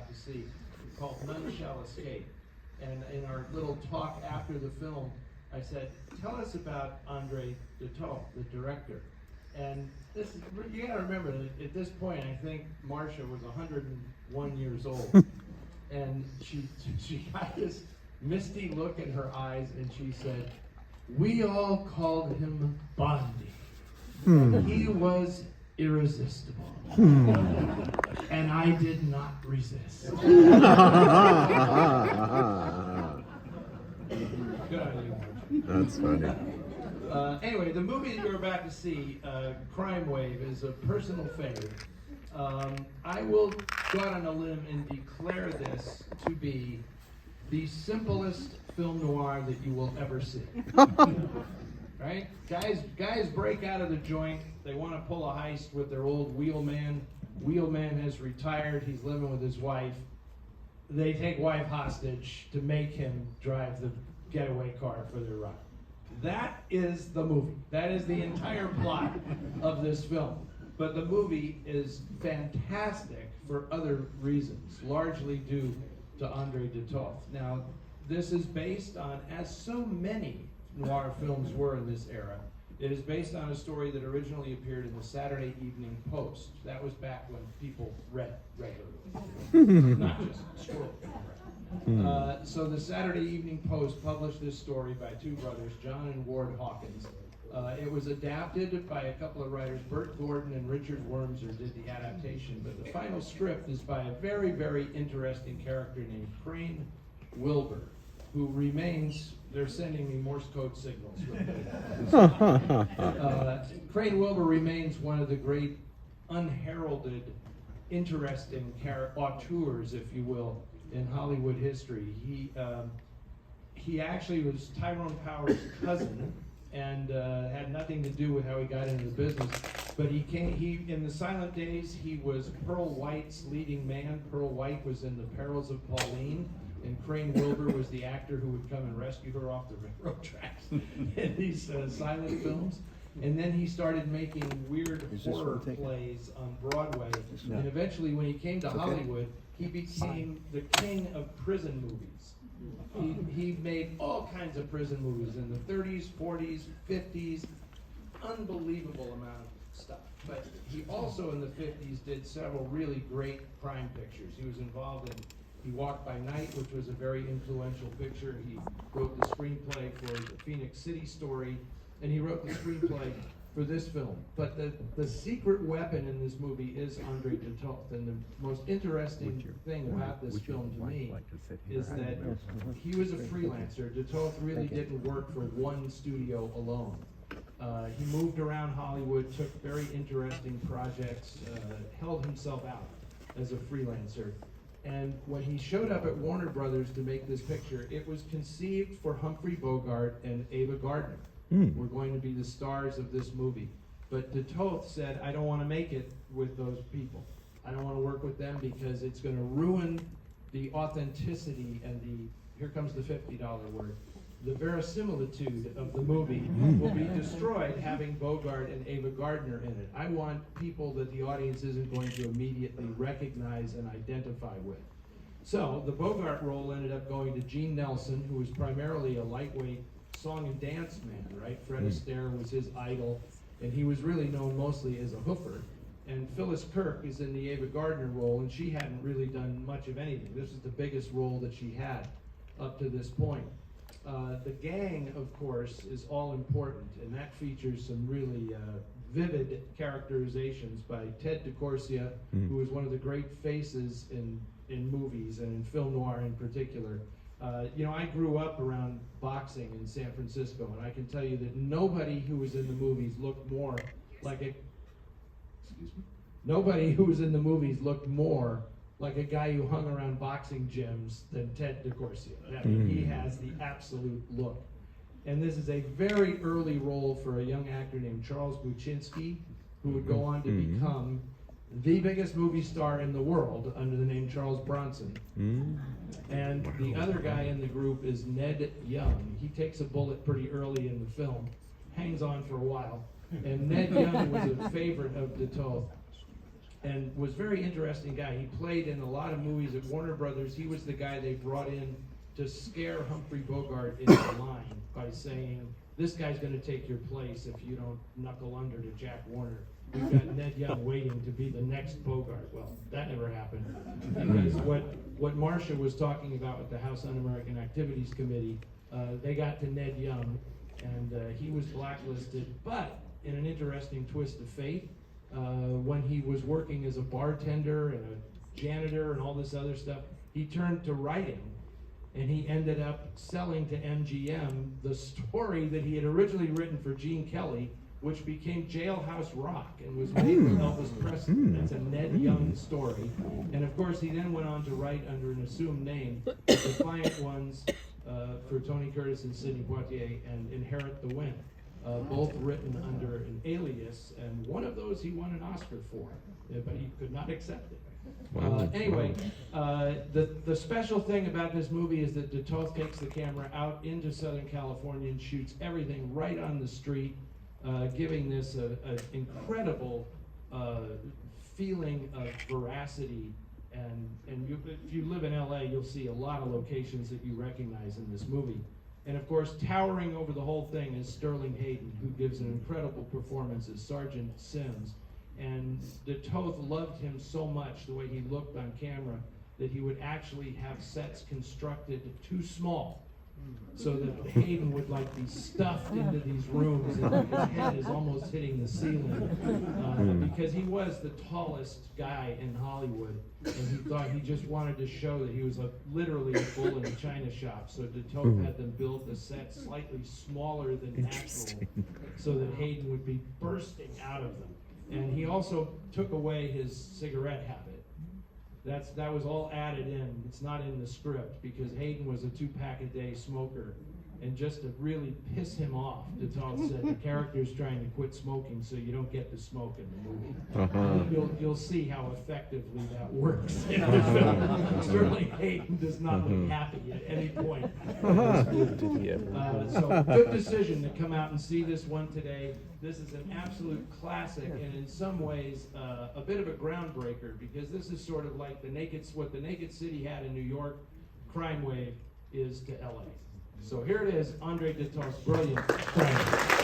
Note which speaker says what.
Speaker 1: to see, called None Shall Escape. And in our little talk after the film, I said, tell us about Andre Duteau, the director. And this is, you gotta remember that at this point, I think Marcia was 101 years old. And she got this misty look in her eyes, and she said, we all called him Bondi. He was irresistible. And I did not resist. Good idea.
Speaker 2: That's funny.
Speaker 1: Anyway, the movie that you're about to see, Crime Wave, is a personal favorite. I will go out on a limb and declare this to be the simplest film noir that you will ever see. Right? Guys break out of the joint. They want to pull a heist with their old wheelman. Wheelman has retired. He's living with his wife. They take wife hostage to make him drive the getaway car for their ride. That is the movie. That is the entire plot of this film. But the movie is fantastic for other reasons, largely due to Andre Duteau. Now, this is based on, as so many noir films were in this era, it is based on a story that originally appeared in the Saturday Evening Post. That was back when people read regularly, not just scrolled. So the Saturday Evening Post published this story by two brothers, John and Ward Hawkins. It was adapted by a couple of writers, Burt Gordon and Richard Wormser did the adaptation, but the final script is by a very, very interesting character named Crane Wilbur, who remains, they're sending me Morse code signals. Crane Wilbur remains one of the great unheralded, interesting auteurs, if you will, in Hollywood history. He actually was Tyrone Power's cousin, and had nothing to do with how he got into the business. But he in the silent days, he was Pearl White's leading man. Pearl White was in The Perils of Pauline, and Crane Wilbur was the actor who would come and rescue her off the railroad tracks in these silent films. And then he started making weird horror plays on Broadway.
Speaker 2: No.
Speaker 1: And eventually, when he came to Hollywood, he became the king of prison movies. He made all kinds of prison movies in the 30s, 40s, 50s, unbelievable amount of stuff. But he also in the 50s did several really great crime pictures. He was involved in He Walked by Night, which was a very influential picture. He wrote the screenplay for the Phoenix City Story, and he wrote the screenplay for this film. But the secret weapon in this movie is Andre Duteau. And the most interesting thing about this film to me is that he was a freelancer. Duteau really didn't work for one studio alone. He moved around Hollywood, took very interesting projects, held himself out as a freelancer. And when he showed up at Warner Brothers to make this picture, it was conceived for Humphrey Bogart and Ava Gardner. Were going to be the stars of this movie. But Duteau said, I don't want to make it with those people. I don't want to work with them because it's going to ruin the authenticity and here comes the $50 word, the verisimilitude of the movie will be destroyed having Bogart and Ava Gardner in it. I want people that the audience isn't going to immediately recognize and identify with. So the Bogart role ended up going to Gene Nelson, who was primarily a lightweight song and dance man, right? Fred Astaire was his idol, and he was really known mostly as a hoofer. And Phyllis Kirk is in the Ava Gardner role, and she hadn't really done much of anything. This is the biggest role that she had up to this point. The gang, of course, is all important, and that features some really vivid characterizations by Ted DeCorsia, who was one of the great faces in movies and in film noir in particular. I grew up around boxing in San Francisco, and I can tell you that nobody who was in the movies looked more like a guy who hung around boxing gyms than Ted DeCorsia. I mean, he has the absolute look. And this is a very early role for a young actor named Charles Buczynski, who would go on to become the biggest movie star in the world under the name Charles Bronson. And the other guy in the group is Ned Young. He takes a bullet pretty early in the film, hangs on for a while. And Ned Young was a favorite of Duteau. and was a very interesting guy. He played in a lot of movies at Warner Brothers. He was the guy they brought in to scare Humphrey Bogart into line by saying, this guy's going to take your place if you don't knuckle under to Jack Warner. We've got Ned Young waiting to be the next Bogart. Well, that never happened. Because what Marcia was talking about with the House Un-American Activities Committee, they got to Ned Young, and he was blacklisted, but in an interesting twist of fate, when he was working as a bartender and a janitor and all this other stuff, he turned to writing, and he ended up selling to MGM the story that he had originally written for Gene Kelly, which became Jailhouse Rock and was made with Elvis Presley. That's a Ned Young story. And of course, he then went on to write under an assumed name Defiant Ones for Tony Curtis and Sidney Poitier, and Inherit the Wind, both written under an alias, and one of those he won an Oscar for, but he could not accept it. Anyway, the special thing about this movie is that Dutoth takes the camera out into Southern California and shoots everything right on the street, giving this an incredible feeling of veracity. And if you live in LA, you'll see a lot of locations that you recognize in this movie. And of course, towering over the whole thing is Sterling Hayden, who gives an incredible performance as Sergeant Sims. And Dutoth loved him so much, the way he looked on camera, that he would actually have sets constructed too small, so that Hayden would like be stuffed into these rooms and his head is almost hitting the ceiling, because he was the tallest guy in Hollywood, and he thought he just wanted to show that he was literally a bull in a china shop. So Dutoth had them build the set slightly smaller than natural, so that Hayden would be bursting out of them. And he also took away his cigarette habit. That was all added in. It's not in the script, because Hayden was a 2-pack-a-day smoker, and just to really piss him off, Dutoth said the character's trying to quit smoking so you don't get to smoke in the movie. You'll see how effectively that works in the film. Sterling Hayden does not look happy at any point. So good decision to come out and see this one today. This is an absolute classic, and in some ways a bit of a groundbreaker, because this is sort of like what the Naked City had in New York, Crime Wave is to LA. So here it is, Andre Dutoth's brilliant Crime Wave.